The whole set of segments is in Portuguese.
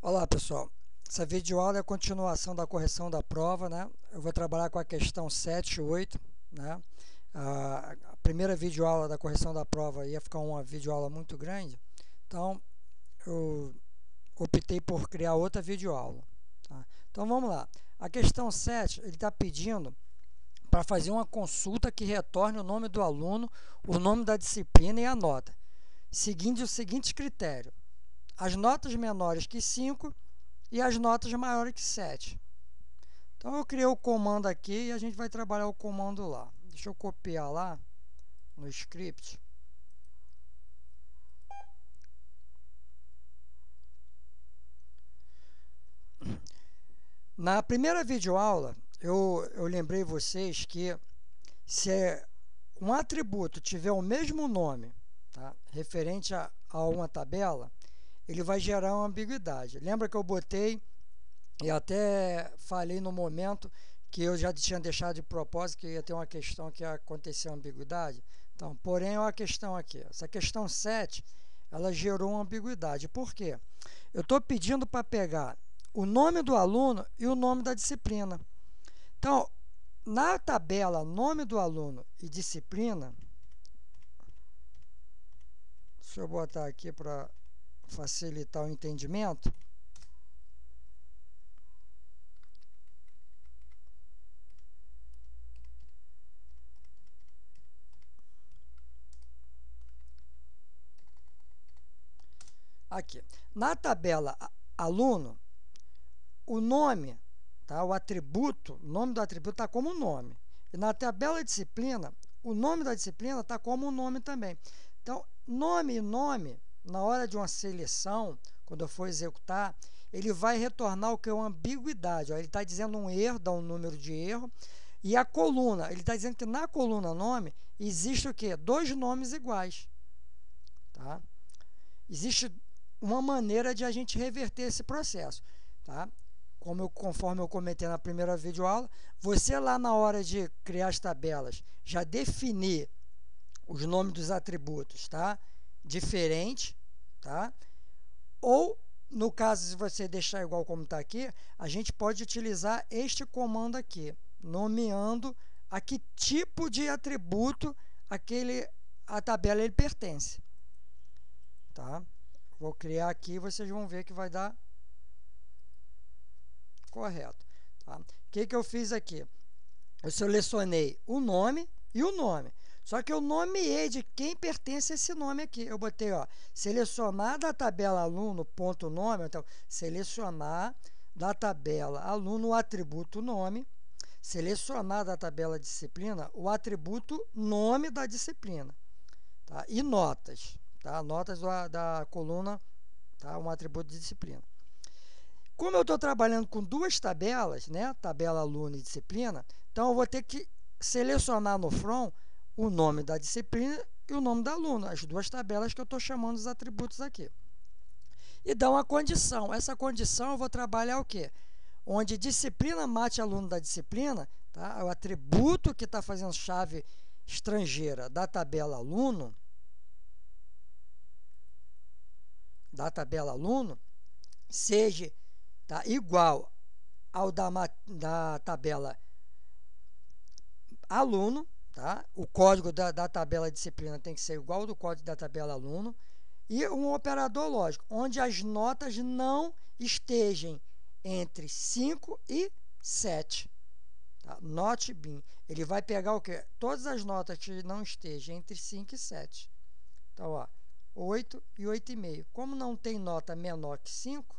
Olá pessoal, essa videoaula é a continuação da correção da prova, né? Eu vou trabalhar com a questão 7 e 8, né? A primeira videoaula da correção da prova ia ficar uma videoaula muito grande, então eu optei por criar outra videoaula, tá? Então vamos lá, a questão 7, ele está pedindo para fazer uma consulta que retorne o nome do aluno, o nome da disciplina e a nota, seguindo o seguinte critério: as notas menores que 5 e as notas maiores que 7. Então, eu criei o comando aqui e a gente vai trabalhar o comando lá. Deixa eu copiar lá no script. Na primeira videoaula, eu lembrei vocês que se um atributo tiver o mesmo nome, tá, referente a uma tabela, ele vai gerar uma ambiguidade. Lembra que eu botei e até falei no momento que eu já tinha deixado de propósito que ia ter uma questão que ia acontecer uma ambiguidade? Então, porém, é uma questão aqui. Essa questão 7, ela gerou uma ambiguidade. Por quê? Eu estou pedindo para pegar o nome do aluno e o nome da disciplina. Então, na tabela nome do aluno e disciplina, deixa eu botar aqui para facilitar o entendimento. Aqui, na tabela aluno, o nome, tá? O atributo, o nome do atributo está como nome. E na tabela disciplina, o nome da disciplina está como nome também. Então, nome e nome, na hora de uma seleção, quando eu for executar, ele vai retornar o que é uma ambiguidade. Ó. Ele está dizendo um erro, dá um número de erro. E a coluna, ele está dizendo que na coluna nome existe o quê? Dois nomes iguais. Tá? Existe uma maneira de a gente reverter esse processo. Tá? Conforme eu comentei na primeira videoaula, você lá na hora de criar as tabelas, já definir os nomes dos atributos, tá? Diferente, tá? Ou, no caso, se você deixar igual como está aqui, a gente pode utilizar este comando aqui, nomeando a que tipo de atributo a tabela ele pertence. Tá? Vou criar aqui e vocês vão ver que vai dar correto. Tá? O que eu fiz aqui? Eu selecionei o nome e o nome. Só que eu nomeei de quem pertence esse nome aqui. Eu botei, ó, selecionar da tabela aluno, ponto nome. Então, selecionar da tabela aluno o atributo nome. Selecionar da tabela disciplina o atributo nome da disciplina. Tá? E notas. Tá? Notas da coluna, tá? Um atributo de disciplina. Como eu estou trabalhando com duas tabelas, né? Tabela aluno e disciplina, então eu vou ter que selecionar no from o nome da disciplina e o nome da aluno, as duas tabelas que eu estou chamando os atributos aqui. E dar uma condição. Essa condição eu vou trabalhar o quê? Onde disciplina mate aluno da disciplina, tá? É o atributo que está fazendo chave estrangeira da tabela aluno, seja, tá, igual ao da tabela aluno, tá? O código da tabela disciplina tem que ser igual ao do código da tabela aluno, e um operador lógico, onde as notas não estejam entre 5 e 7. Tá? Not bin. Ele vai pegar o quê? Todas as notas que não estejam entre 5 e 7. Então, ó, 8 e 8,5. Como não tem nota menor que 5,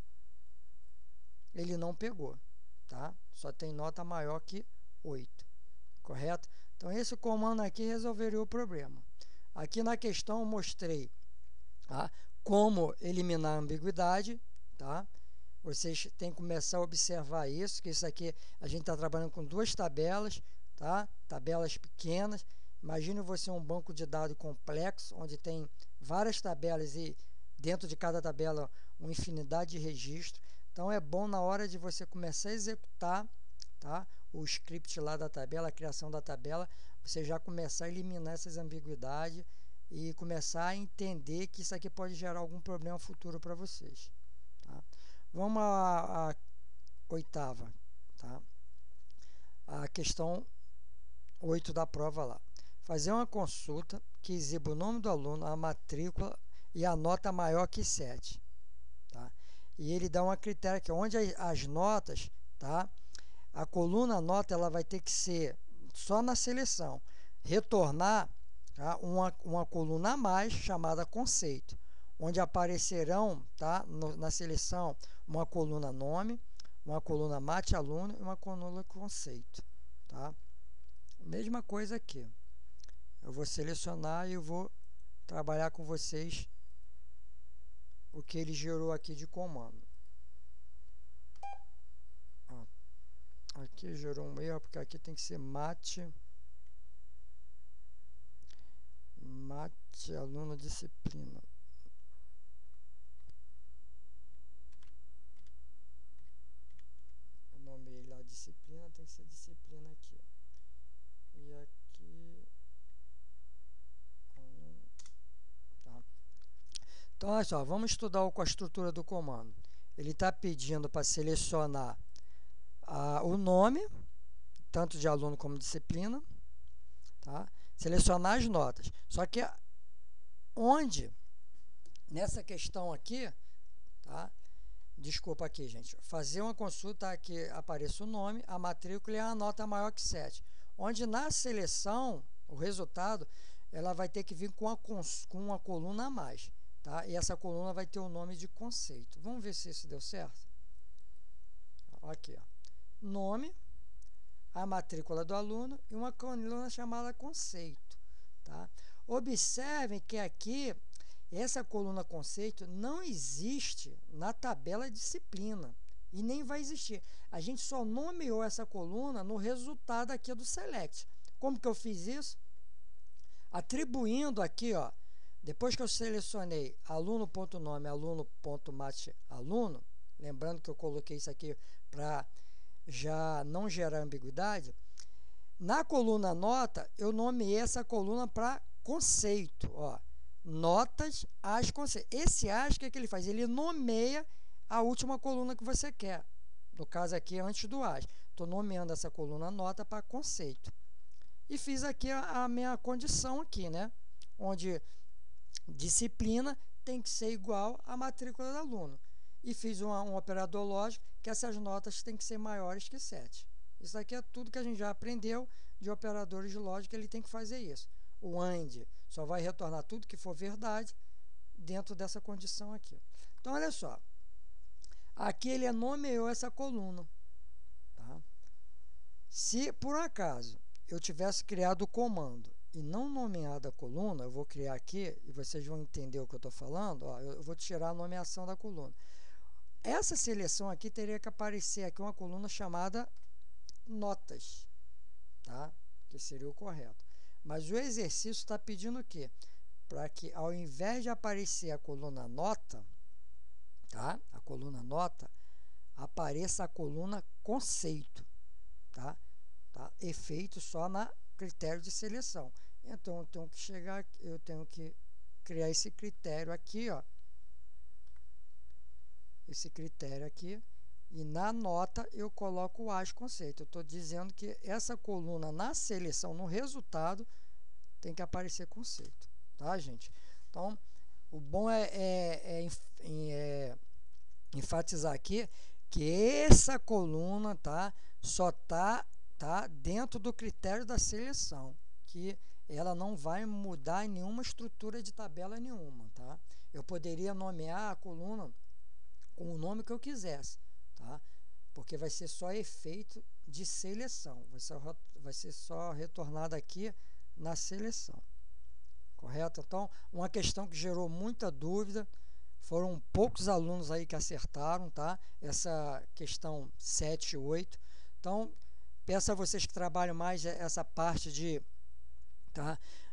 ele não pegou. Tá? Só tem nota maior que 8. Correto? Então, esse comando aqui resolveria o problema. Aqui na questão eu mostrei, tá, como eliminar a ambiguidade. Tá? Vocês têm que começar a observar isso, que isso aqui a gente está trabalhando com duas tabelas, tá? Tabelas pequenas. Imagine você um banco de dados complexo, onde tem várias tabelas e dentro de cada tabela uma infinidade de registros. Então, é bom na hora de você começar a executar, tá, o script lá da tabela, a criação da tabela, você já começar a eliminar essas ambiguidades e começar a entender que isso aqui pode gerar algum problema futuro para vocês. Tá? Vamos à oitava, tá? A questão 8 da prova lá. Fazer uma consulta que exiba o nome do aluno, a matrícula e a nota maior que 7. Tá? E ele dá uma critério aqui, onde as notas, tá? A coluna nota ela vai ter que ser só na seleção. Retornar, tá? uma coluna a mais chamada conceito, onde aparecerão, tá? Na seleção uma coluna nome, uma coluna mate aluno e uma coluna conceito. Tá? Mesma coisa aqui. Eu vou selecionar e eu vou trabalhar com vocês o que ele gerou aqui de comando. Aqui gerou um erro, porque aqui tem que ser mate aluno disciplina. Eu nomeei lá disciplina, tem que ser disciplina aqui. E aqui tá. Então, olha só, vamos estudar com a estrutura do comando. Ele está pedindo para selecionar o nome, tanto de aluno como disciplina, tá? Selecionar as notas. Só que onde, nessa questão aqui, tá? Desculpa aqui, gente. Fazer uma consulta que apareça o nome, a matrícula e a nota maior que 7. Onde na seleção, o resultado, ela vai ter que vir com uma coluna a mais. Tá? E essa coluna vai ter o nome de conceito. Vamos ver se isso deu certo? Aqui, ó. Nome, a matrícula do aluno e uma coluna chamada conceito. Tá? Observem que aqui, essa coluna conceito não existe na tabela disciplina e nem vai existir. A gente só nomeou essa coluna no resultado aqui do select. Como que eu fiz isso? Atribuindo aqui, ó, depois que eu selecionei aluno.nome, aluno.mate, aluno, lembrando que eu coloquei isso aqui para já não gerar ambiguidade, na coluna nota, eu nomeei essa coluna para conceito, ó, notas, as, conceitos. Esse as, o que ele faz? Ele nomeia a última coluna que você quer, no caso aqui, antes do as. Estou nomeando essa coluna nota para conceito. E fiz aqui a minha condição aqui, né? Onde disciplina tem que ser igual à matrícula do aluno. E fiz um operador lógico que essas notas têm que ser maiores que 7. Isso aqui é tudo que a gente já aprendeu de operadores de lógica, ele tem que fazer isso. O AND só vai retornar tudo que for verdade dentro dessa condição aqui. Então, olha só. Aqui ele nomeou essa coluna. Tá? Se, por acaso, eu tivesse criado o comando e não nomeado a coluna, eu vou criar aqui e vocês vão entender o que eu estou falando. Ó, eu vou tirar a nomeação da coluna. Essa seleção aqui teria que aparecer aqui uma coluna chamada notas, tá? Que seria o correto. Mas o exercício está pedindo o quê? Para que ao invés de aparecer a coluna nota, tá? A coluna nota, apareça a coluna conceito, tá? Tá? Efeito só na critério de seleção. Então, eu tenho que criar esse critério aqui, ó. Esse critério aqui. E na nota eu coloco o as conceito. Eu estou dizendo que essa coluna na seleção, no resultado, tem que aparecer conceito. Tá, gente? Então, o bom é enfatizar aqui que essa coluna, tá, só tá dentro do critério da seleção, que ela não vai mudar em nenhuma estrutura de tabela nenhuma, tá? Eu poderia nomear a coluna com o nome que eu quisesse, tá? Porque vai ser só efeito de seleção, vai ser só retornado aqui na seleção, correto? Então, uma questão que gerou muita dúvida, foram poucos alunos aí que acertaram, tá? Essa questão 7 e 8, então, peço a vocês que trabalham mais essa parte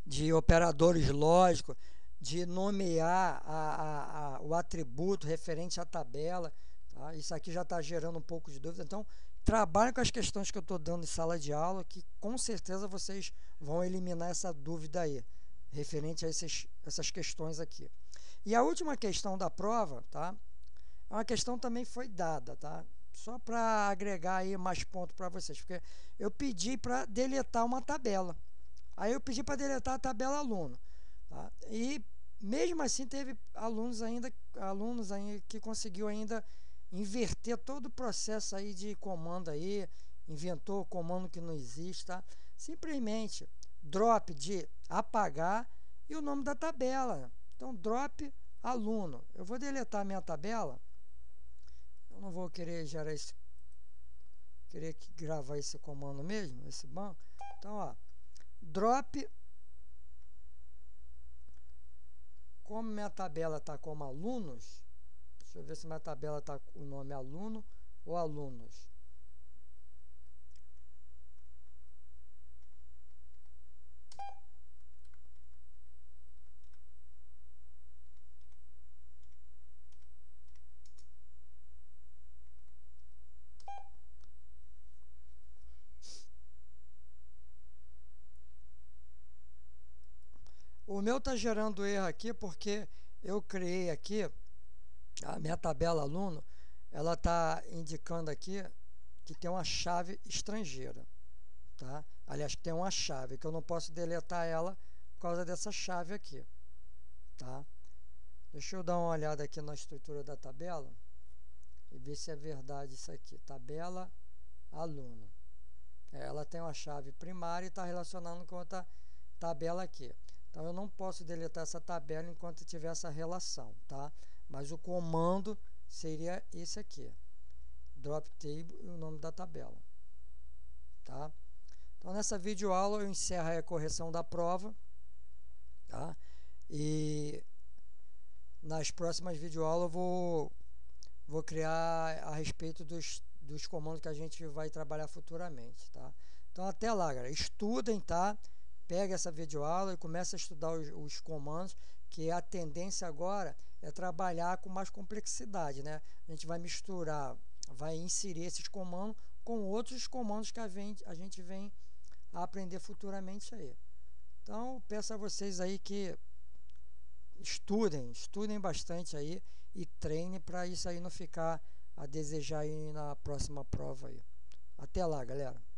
de operadores lógicos, de nomear o atributo referente à tabela, tá? Isso aqui já está gerando um pouco de dúvida, então trabalhem com as questões que eu estou dando em sala de aula, que com certeza vocês vão eliminar essa dúvida aí, referente a essas questões aqui. E a última questão da prova, tá? é uma questão também foi dada, tá? Só para agregar aí mais pontos para vocês, porque eu pedi para deletar uma tabela. Aí eu pedi para deletar a tabela aluno, tá? E mesmo assim teve alunos ainda que conseguiu ainda inverter todo o processo aí de comando aí, inventou comando que não existe, tá? Simplesmente drop de apagar e o nome da tabela. Então drop aluno. Eu vou deletar a minha tabela. Eu não vou querer gerar esse, gravar esse comando mesmo, esse banco. Então, ó, drop, como minha tabela está como alunos, deixa eu ver se minha tabela está com o nome aluno ou alunos. O meu está gerando erro aqui porque eu criei aqui a minha tabela aluno, ela está indicando aqui que tem uma chave estrangeira, tá? Aliás, tem uma chave que eu não posso deletar ela por causa dessa chave aqui, tá? Deixa eu dar uma olhada aqui na estrutura da tabela e ver se é verdade isso aqui. Tabela aluno. Ela tem uma chave primária e está relacionando com outra tabela aqui. Então, eu não posso deletar essa tabela enquanto tiver essa relação, tá? Mas o comando seria esse aqui. Drop table e o nome da tabela, tá? Então, nessa videoaula eu encerro a correção da prova, tá? E nas próximas videoaulas eu vou criar a respeito dos comandos que a gente vai trabalhar futuramente, tá? Então, até lá, galera. Estudem, tá? Pega essa videoaula e começa a estudar os comandos, que a tendência agora é trabalhar com mais complexidade, né? A gente vai misturar, vai inserir esses comandos com outros comandos que a gente vem a aprender futuramente aí. Então, peço a vocês aí que estudem bastante aí e treinem para isso aí não ficar a desejar aí na próxima prova aí. Até lá, galera.